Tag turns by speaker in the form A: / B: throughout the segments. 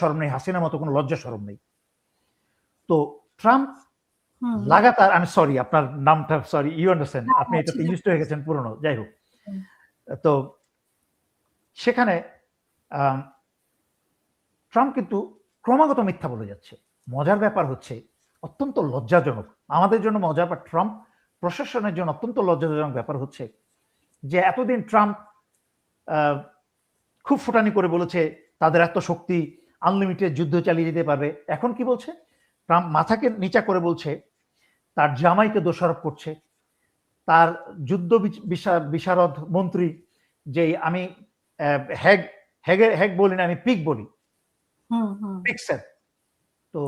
A: শরম নেই, হাসিনার মতো কোনো লজ্জা শরম নেই। তো ট্রাম্প লাগাতার, আমি সরি আপনার নামটা, সরি, ইউ আন্ডারস্ট্যান্ড, আপনি এটাতে ইউজড হয়ে গেছেন পুরনো, যাই হোক। তো সেখানে ট্রাম্প কিন্তু ক্রমাগত মিথ্যা বলে যাচ্ছে। মজার ব্যাপার হচ্ছে, অত্যন্ত লজ্জাজনক আমাদের জন্য মজা, বা ট্রাম্প প্রশাসনের জন্য অত্যন্ত লজ্জাজনক ব্যাপার হচ্ছে যে এতদিন ট্রাম্প খুব ফুটানি করে বলেছে তাদের এত শক্তি, আনলিমিটেড যুদ্ধ চালিয়ে যেতে পারবে। এখন কি বলছে? ট্রাম্প মাথাকে নিচা করে বলছে তার জামাইকে দোষারোপ করছে, তার যুদ্ধ বিশারদ মন্ত্রী, যে আমি হ্যাগ বলি না, আমি পিক বলি, পিকসেট, তো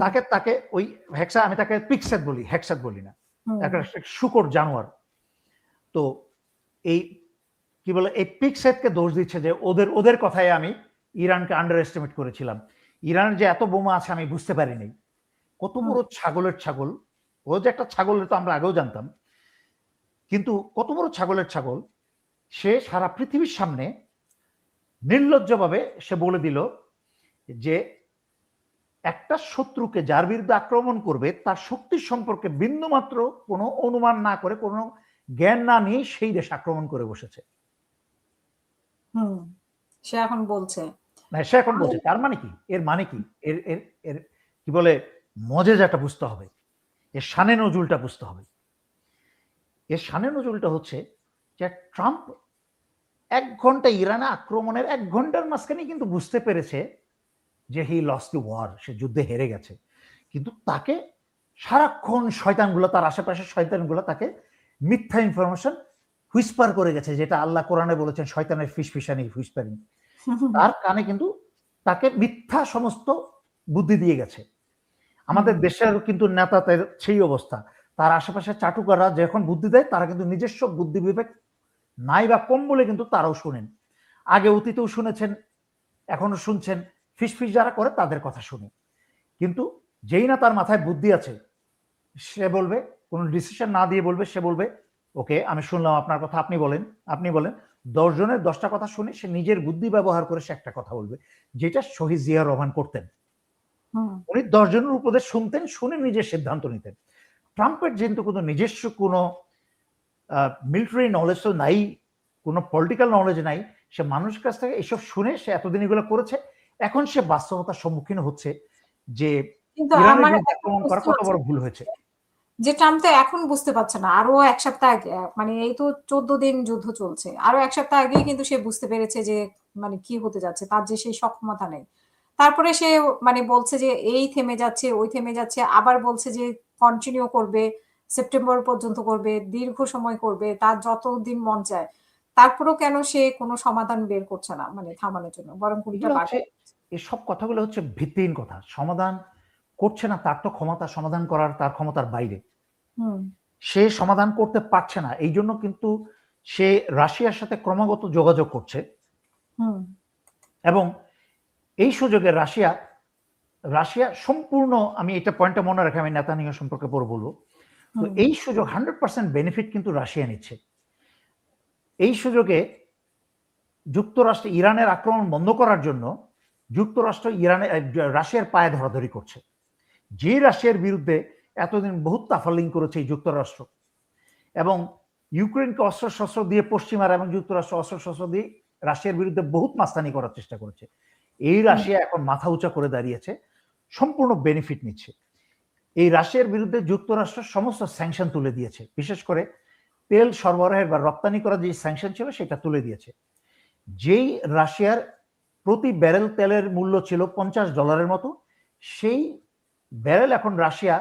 A: তাকে তাকে ওই হ্যাকসা, আমি তাকে পিকসেট বলি, হ্যাকসাট বলি না, একটা শুকর জানোয়ার। তো এই কি বলে, এই পিকসেটকে দোষ দিচ্ছে যে ওদের কথায় আমি ইরানকে আন্ডার এস্টিমেট করেছিলাম, ইরানের যে এত বোমা আছে আমি বুঝতে পারিনি। কত বড় ছাগলের ছাগল ও, যে একটা ছাগল তো আমরা আগেও জানতাম, কিন্তু কত বড় ছাগলের ছাগল সে সারা পৃথিবীর সামনে নির্লজ্জভাবে সে বলে দিল যে একটা শত্রুকে যার বিরুদ্ধে আক্রমণ করবে তার শক্তির সম্পর্কে বিন্দুমাত্র কোনো অনুমান না করে, কোনো জ্ঞান না নিয়ে সেই দেশ আক্রমণ করে বসেছে।
B: সে এখন বলছে,
A: তার মানে কি, এর মানে কি, এর এর এর কি বলে, মজেজাটা বুঝতে হবে, এর শানে নজুলটা বুঝতে হবে। এর শানে নজুলটা হচ্ছে যে ট্রাম্প 1 ঘন্টা ইরানে আক্রমণের 1 ঘন্টার মাঝখানে কিন্তু বুঝতে পেরেছে যে হি লস্ট দ্য ওয়ার, সে যুদ্ধে হেরে গেছে। কিন্তু তাকে সারাক্ষণ শয়তানগুলো, তার আশেপাশের শয়তানগুলো তাকে মিথ্যা ইনফরমেশন হুইসপার করে গেছে, যেটা আল্লাহ কোরআনে বলেছেন শয়তানের ফিসফিসানি হুইসপারিং। তার কানে কিন্তু তাকে মিথ্যা সমস্ত বুদ্ধি দিয়ে গেছে। আমাদের দেশের কিন্তু নেতাদের সেই অবস্থা, তার আশেপাশে চাটুকাররা যখন বুদ্ধি দেয় তারা কিন্তু নিজস্ব বুদ্ধি বিবেক নাই বা কম বলে কিন্তু তারাও শুনেন। আগে অতীতেও শুনেছেন, এখনো শুনছেন, ফিসফিস যারা করে তাদের কথা শুনে। কিন্তু যেই না তার মাথায় বুদ্ধি আছে, সে বলবে, কোনো ডিসিশন না দিয়ে বলবে, সে বলবে ওকে আমি শুনলাম আপনার কথা, আপনি বলেন, আপনি বলেন। 10 জনের 10টা কথা শুনে সে নিজের বুদ্ধি ব্যবহার করে সে একটা কথা বলবে, যেটা শহীদ জিয়া রহমান করতেন। উনি 10 জনের উপদেশ শুনতেন, শুনে নিজের সিদ্ধান্ত নিতেন। ট্রাম্পের যেহেতু কোনো নিজস্ব কোনো মিলিটারি নলেজ তো নাই, কোনো পলিটিক্যাল নলেজ নাই, সে মানুষের কাছ থেকে এসব শুনে সে এতদিন এগুলো করেছে। এখন সে বাস্তবতার সম্মুখীন হচ্ছে যে ইরানের বিরুদ্ধে আক্রমণ করা কত বড় ভুল হয়েছে।
B: যে ট্রাম্প তো এখন বুঝতে পারছে না, আরো 1 সপ্তাহ আগে, মানে এই তো 14 দিন যুদ্ধ চলছে, আরো 1 সপ্তাহ আগেই কিন্তু সে বুঝতে পেরেছে যে মানে কি হতে যাচ্ছে, তার যে সেই সক্ষমতা নেই। তারপরে সে মানে বলছে যে এই থেমে যাচ্ছে, ওই থেমে যাচ্ছে, আবার বলছে যে কন্টিনিউ করবে, সেপ্টেম্বর পর্যন্ত করবে, দীর্ঘ সময় করবে, তার যতদিন মন চায়। তারপরেও কেন সে কোনো সমাধান বের করছে না মানে থামানোর জন্য, বরং উল্টা বাড়ছে।
A: এসব কথাগুলো হচ্ছে ভিত্তিহীন কথা। সমাধান করছে না, তার তো ক্ষমতা সমাধান করার, তার ক্ষমতার বাইরে। সে সমাধান করতে পারছে না, এই জন্য কিন্তু সে রাশিয়ার সাথে ক্রমাগত যোগাযোগ করছে। এবং এই সুযোগে রাশিয়া সম্পূর্ণ, আমি এটা পয়েন্টটা মনে রাখি, আমি নেতানিয়াহু সম্পর্কে পরে বলবো। তো এই সুযোগ 100% বেনিফিট কিন্তু রাশিয়া নিচ্ছে। এই সুযোগে যুক্তরাষ্ট্র ইরানের আক্রমণ বন্ধ করার জন্য যুক্তরাষ্ট্র রাশিয়ার পায়ে ধরাধরি করছে। যে রাশিয়ার বিরুদ্ধে এতদিন বহুত তাফালিং করেছে এই যুক্তরাষ্ট্র, এবং ইউক্রেনকে অস্ত্রশস্ত্র দিয়ে, পশ্চিমারা এবং যুক্তরাষ্ট্র অস্ত্রশস্ত্র দিয়ে রাশিয়ার বিরুদ্ধে বহুত মাস্তানি করার চেষ্টা করেছে। এই রাশিয়া এখন মাথা উঁচা করে দাঁড়িয়েছে, সম্পূর্ণ বেনিফিট নিচ্ছে। এই রাশিয়ার বিরুদ্ধে যুক্তরাষ্ট্র সমস্ত স্যাংশন তুলে দিয়েছে, বিশেষ করে তেল সরবরাহের বা রপ্তানি করা যে স্যাংশন ছিল সেটা তুলে দিয়েছে। যেই রাশিয়ার প্রতি ব্যারেল তেলের মূল্য ছিল $50 মতো, সেই ব্যারেল এখন রাশিয়া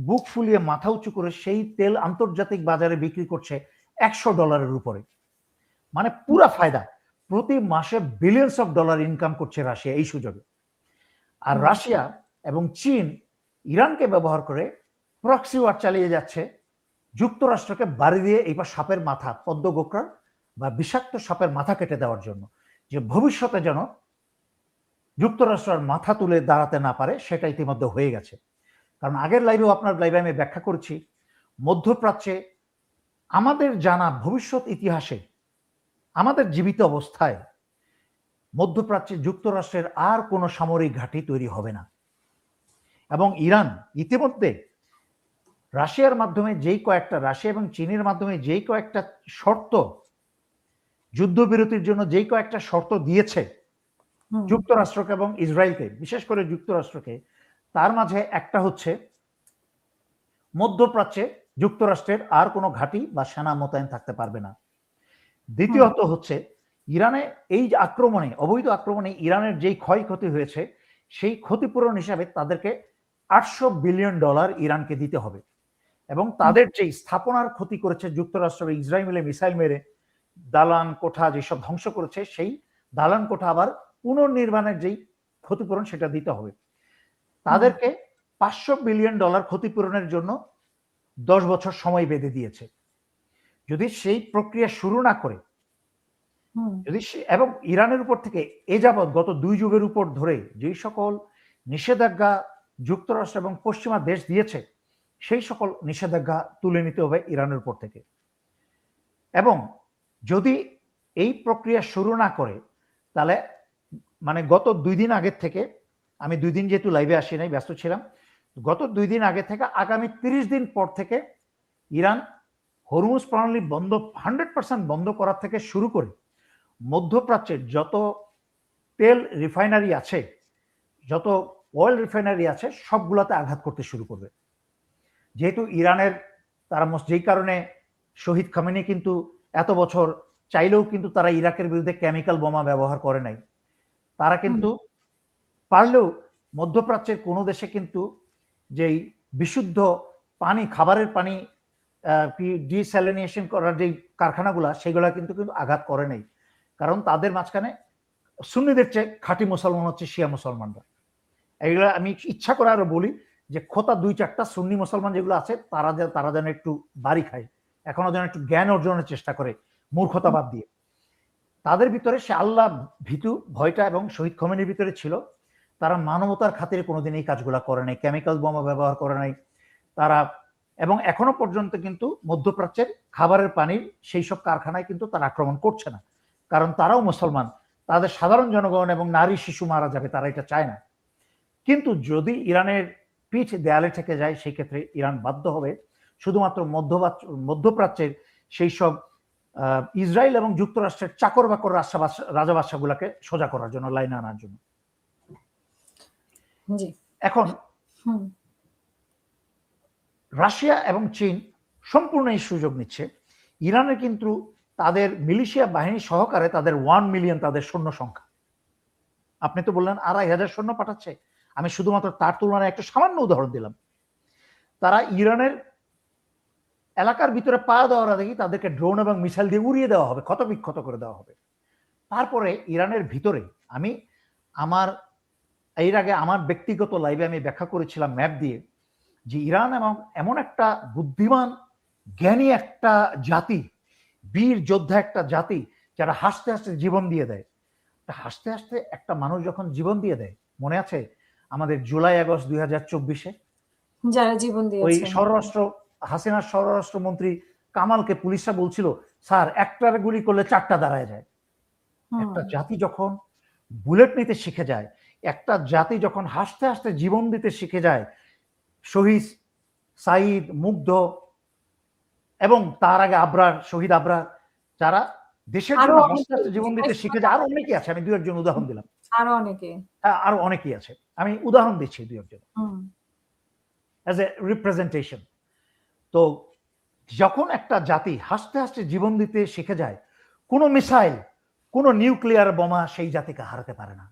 A: বুক ফুলিয়ে মাথা উঁচু করে সেই তেল আন্তর্জাতিক বাজারে বিক্রি করছে $100 উপরে। মানে পুরা ফায়দা, প্রতি মাসে বিলিয়নস অফ ডলার ইনকাম করছে রাশিয়া এই সুযোগে। আর রাশিয়া এবং চীন ইরানকে ব্যবহার করে প্রক্সি ওয়ার চালিয়ে যাচ্ছে, যুক্তরাষ্ট্রকে বাড়ি দিয়ে এইবার সাপের মাথা, পদ্ম গোকরার বা বিষাক্ত সাপের মাথা কেটে দেওয়ার জন্য, যে ভবিষ্যতে যেন যুক্তরাষ্ট্রের মাথা তুলে দাঁড়াতে না পারে, সেটা ইতিমধ্যে হয়ে গেছে। কারণ আগের লাইভেও, আপনার লাইভে আমি ব্যাখ্যা করেছি, মধ্যপ্রাচ্যে আমাদের জানা ভবিষ্যৎ ইতিহাসে, আমাদের জীবিত অবস্থায় মধ্যপ্রাচ্যে যুক্তরাষ্ট্রের আর কোনো সামরিক ঘাঁটি তৈরি হবে না। এবং ইরান ইতিমধ্যে রাশিয়া এবং চীনের মাধ্যমে যেই কয়েকটা শর্ত, যুদ্ধবিরতির জন্য যেই কয়েকটা শর্ত দিয়েছে যুক্তরাষ্ট্রকে এবং ইসরায়েলকে, বিশেষ করে যুক্তরাষ্ট্রকে, তার মাঝে একটা হচ্ছে মধ্যপ্রাচ্যে যুক্তরাষ্ট্রের আর কোনো ঘাঁটি বা সেনা মোতায়েন থাকতে পারবে না। দ্বিতীয়ত হচ্ছে ইরানে এই যে অবৈধ আক্রমণে ইরানের যেই ক্ষয়ক্ষতি হয়েছে সেই ক্ষতিপূরণ হিসাবে তাদেরকে $800 বিলিয়ন ইরানকে দিতে হবে। এবং তাদের যেই স্থাপনার ক্ষতি করেছে যুক্তরাষ্ট্র এবং ইসরায়েল মিলে মিসাইল মেরে, দালান কোঠা যেসব ধ্বংস করেছে, সেই দালান কোঠা আবার পুনর্নির্মাণের যেই ক্ষতিপূরণ সেটা দিতে হবে। তাদেরকে $500 বিলিয়ন ক্ষতিপূরণের জন্য 10 বছর সময় বেঁধে দিয়েছে। যদি সেই প্রক্রিয়া শুরু না করে, এবং ইরানের উপর থেকে এ যাবৎ গত 2 যুগের উপর ধরে যেই সকল নিষেধাজ্ঞা যুক্তরাষ্ট্র এবং পশ্চিমা দেশ দিয়েছে, সেই সকল নিষেধাজ্ঞা তুলে নিতে হবে ইরানের উপর থেকে। এবং যদি এই প্রক্রিয়া শুরু না করে, তাহলে মানে গত 2 দিন আগের থেকে, আমি 2 দিন যেহেতু লাইভে আসি নাই, ব্যস্ত ছিলাম, গত 2 দিন আগে থেকে আগামী 30 দিন পর থেকে ইরান হরমুজ প্রণালী 100% বন্ধ করার থেকে শুরু করে মধ্যপ্রাচ্যের যত তেল রিফাইনারি আছে, যত অয়েল রিফাইনারি আছে, সবগুলোতে আঘাত করতে শুরু করবে। যেহেতু ইরানের যেই কারণে শহীদ খামেনি কিন্তু এত বছর চাইলেও কিন্তু তারা ইরাকের বিরুদ্ধে কেমিক্যাল বোমা ব্যবহার করে নাই। তারা কিন্তু পারলেও মধ্যপ্রাচ্যের কোনো দেশে কিন্তু যেই বিশুদ্ধ পানি, খাবারের পানি ডিস্যালিনেশন করার যেই কারখানাগুলা, সেগুলা কিন্তু আঘাত করে নাই। কারণ তাদের মাঝখানে সুন্নিদের চেয়ে খাঁটি মুসলমান হচ্ছে শিয়া মুসলমানরা। এইগুলো আমি ইচ্ছা করে আরো বলি যে খোতা 2-4টা সুন্নি মুসলমান যেগুলো আছে, তারা যেন একটু বাড়ি খায়, এখনো যেন একটু জ্ঞান অর্জনের চেষ্টা করে, মূর্খতা বাদ দিয়ে। তাদের ভিতরে সে আল্লাহ ভীতু ভয়টা এবং শহীদ খোমেনির ভিতরে ছিল। তারা মানবতার খাতিরে কোনোদিন এই কাজগুলা করে নাই, কেমিক্যাল বোমা ব্যবহার করে নাই তারা। এবং এখনো পর্যন্ত কিন্তু মধ্যপ্রাচ্যের খাবারের পানির সেই সব কারখানায় কিন্তু তারা আক্রমণ করছে না, কারণ তারাও মুসলমান। তাদের সাধারণ জনগণ এবং নারী শিশু মারা যাবে, তারা এটা চায় না। কিন্তু যদি ইরানের পিঠ দেয়ালে থেকে যায়, সেই ক্ষেত্রে ইরান বাধ্য হবে শুধুমাত্র মধ্যপ্রাচ্যের সেই সব ইসরায়েল এবং যুক্তরাষ্ট্রের চাকর বাকর রাজাবাদশাগুলাকে সোজা করার জন্য, লাইনে আনার জন্য। এখন রাশিয়া এবং চীন সম্পূর্ণ এই সুযোগ নিচ্ছে। ইরানের কিন্তু তাদের মিলিশিয়া বাহিনী সহকারে তাদের 1 মিলিয়ন তাদের সৈন্য সংখ্যা। আপনি তো বললেন 2,500 সৈন্য পাঠাচ্ছে, আমি শুধুমাত্র তার তুলনায় একটা সামান্য উদাহরণ দিলাম। তারা ইরানের এলাকার ভিতরে পা দেওয়ার আগে তাদেরকে ড্রোন এবং মিসাইল দিয়ে উড়িয়ে দেওয়া হবে, ক্ষতবিক্ষত করে দেওয়া হবে। তারপরে ইরানের ভিতরে এর আগে আমার ব্যক্তিগত লাইভে আমি ব্যাখ্যা করেছিলাম ম্যাপ দিয়ে, যে ইরান এমন একটা বুদ্ধিমান জ্ঞানী একটা জাতি, বীর যোদ্ধা একটা জাতি, যারা হাসতে হাসতে জীবন দিয়ে দেয়। হাসতে হাসতে একটা মানুষ যখন জীবন দিয়ে দেয়, মনে আছে আমাদের জুলাই আগস্ট 2024-এ
B: যারা জীবন দিয়েছে,
A: ওই হাসিনার স্বরাষ্ট্রমন্ত্রী কামালকে পুলিশরা বলছিল, স্যার একটার গুলি করলে 4টা দাঁড়ায় যায়। একটা জাতি যখন বুলেট নিতে শিখে যায়, একটা জাতি যখন হাসতে হাসতে জীবন দিতে শিখে যায়, শহীদ সাইদ, মুগ্ধ এবং তার আগে শহীদ আবরার, যারা দেশের জন্য হাসতে হাসতে জীবন দিতে শিখে যায়, আরো অনেকেই আছে, আমি 2-1 উদাহরণ দিলাম, আরো অনেকেই আছে, আমি উদাহরণ দিচ্ছি 2-1 অ্যাজ এ রিপ্রেজেন্টেশন। তো যখন একটা জাতি হাসতে হাসতে জীবন দিতে শিখে যায়, কোনো মিসাইল, কোনো নিউক্লিয়ার বোমা সেই জাতিকে হারাতে পারে না।